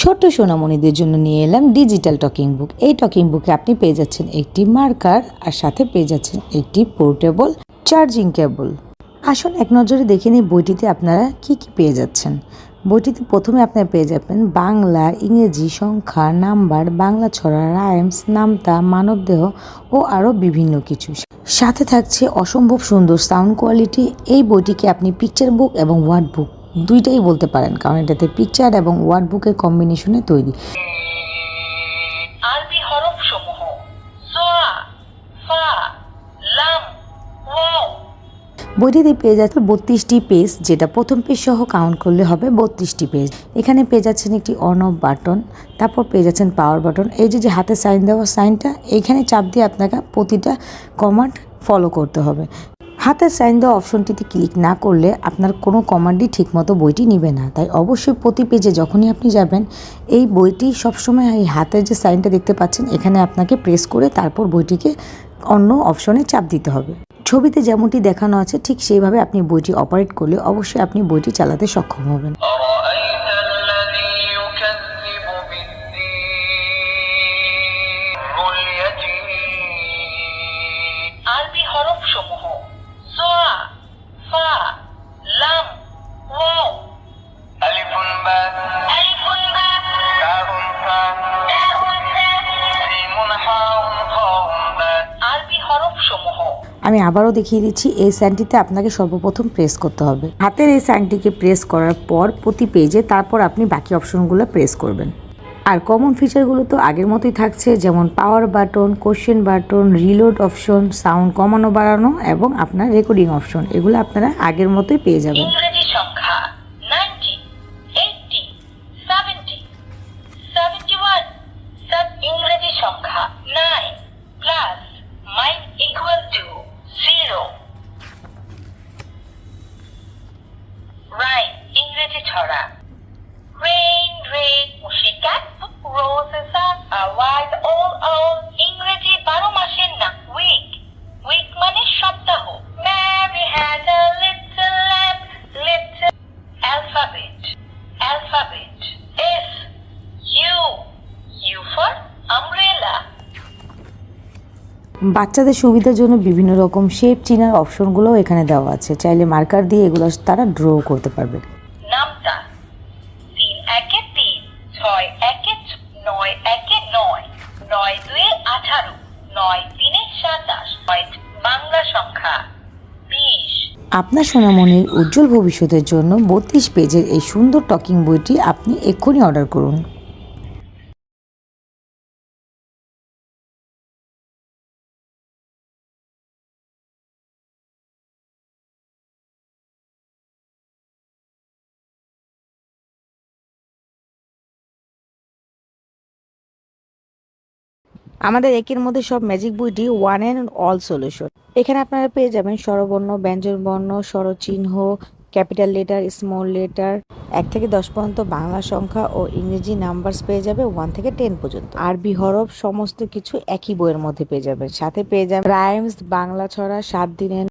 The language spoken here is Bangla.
ছোট্ট সোনামণিদের জন্য নিয়ে এলাম ডিজিটাল টকিং বুক। এই টকিং বুকে আপনি পেয়ে যাচ্ছেন একটি মার্কার আর সাথে পেয়ে যাচ্ছেন একটি পোর্টেবল চার্জিং কেবল। আসুন এক নজরে দেখে নিই বইটিতে আপনারা কি কি পেয়ে যাচ্ছেন। বইটিতে প্রথমে আপনারা পেয়ে যাবেন বাংলা, ইংরেজি, সংখ্যা, নাম্বার, বাংলা ছড়া, রাইমস, নামতা, মানবদেহ ও আরও বিভিন্ন কিছু। সাথে থাকছে অসম্ভব সুন্দর সাউন্ড কোয়ালিটি। এই বইটিকে আপনি পিকচার বুক এবং ওয়ার্ড বুক দুইটাই বলতে পারেন, কারণ এটাতে পিকচার এবং ওয়ার্ড বুকের কম্বিনেশনে তৈরি। আরবি হরফ সমূহ সা, ফা, লাম, ওয়াও। বইটিতে পেয়ে যাচ্ছে 32টি পেজ, যেটা প্রথম পেজ সহ কাউন্ট করলে হবে 32টি পেজ। এখানে পেয়ে যাচ্ছেন একটি অন অফ বাটন, তারপর পেয়ে যাচ্ছেন পাওয়ার বাটন। এই যে হাতে সাইন দেওয়া সাইনটা, এইখানে চাপ দিয়ে আপনাকে প্রতিটা কমান্ড ফলো করতে হবে। হাতের সাইন দেওয়া অপশনটিতে ক্লিক না করলে আপনার কোনো কমান্ডই ঠিকমতো বইটি নিবে না। তাই অবশ্যই প্রতি পেজে যখনই আপনি যাবেন, এই বইটি সবসময় এই হাতের যে সাইনটা দেখতে পাচ্ছেন এখানে আপনাকে প্রেস করে তারপর বইটিকে অন্য অপশনে চাপ দিতে হবে। ছবিতে যেমনটি দেখানো আছে ঠিক সেইভাবে আপনি বইটি অপারেট করলে অবশ্যই আপনি বইটি চালাতে সক্ষম হবেন। আরবি হরফ সমূহ সা, ফা, লাম, ওয়াও। আলিফুন বা, আলিফুন বা, কাফুন ফা, কাফুন ফা, সিমুন হাউন খাউন বা। আরবি হরফ সমূহ। আমি আবারও দেখিয়ে দিচ্ছি, এই সাইনটিতে আপনাকে সর্বপ্রথম প্রেস করতে হবে। হাতের এই সাইনটিকে প্রেস করার পর প্রতি পেজে তারপর আপনি বাকি অপশনগুলো প্রেস করবেন। আর কমন ফিচারগুলো তো আগের মতোই থাকছে, যেমন power button, question button, reload option, sound কমানো বাড়ানো এবং আপনার রেকর্ডিং অপশন, এগুলো আপনারা আগের মতোই পেয়ে যাবেন। ইংরেজি সংখ্যা 90, 80, 70, 71, সব ইংরেজি সংখ্যা 9 plus mine equal to 0। Rhyme ইংরেজি ছড়া রেইন রেইন মুশিকাত রোজেস আর ওয়াইড অল ইংরেজি 12 মাসের না উইক, উইক মানে সপ্তাহ। Mary had a little lamb, little alphabet, alphabet S U, U for umbrella. বাচ্চাদের সুবিধার জন্য বিভিন্ন রকম শেপ চিনার অপশনগুলোও এখানে দেওয়া আছে। চাইলে মার্কার দিয়ে এগুলো তারা ড্র করতে পারবে। নামতা 3 একে 3, 6 একে 9 একে 9, 9 2 18, 9 3 27। বাংলা সংখ্যা 20। আপনার সোনামণির উজ্জ্বল ভবিষ্যতের জন্য 32 পেজের এই সুন্দর টকিং বইটি আপনি এক্ষুনি অর্ডার করুন। আমাদের একের মধ্যে সব ম্যাজিক বইটি ওয়ান অ্যান্ড অল সলিউশন। এখানে আপনারা পেয়ে যাবেন স্বরবর্ণ, ব্যঞ্জনবর্ণ, স্বরচিহ্ন, ক্যাপিটাল লেটার, স্মল লেটার, 1 থেকে 10 পর্যন্ত বাংলা সংখ্যা ও ইংরেজি নাম্বারস পেয়ে যাবে 1 থেকে 10 পর্যন্ত। আরবি হরফ সমস্ত কিছু একই বইয়ের মধ্যে পেয়ে যাবেন। সাথে পেয়ে যাবেন রাইমস, বাংলা ছড়া, 7 দিনের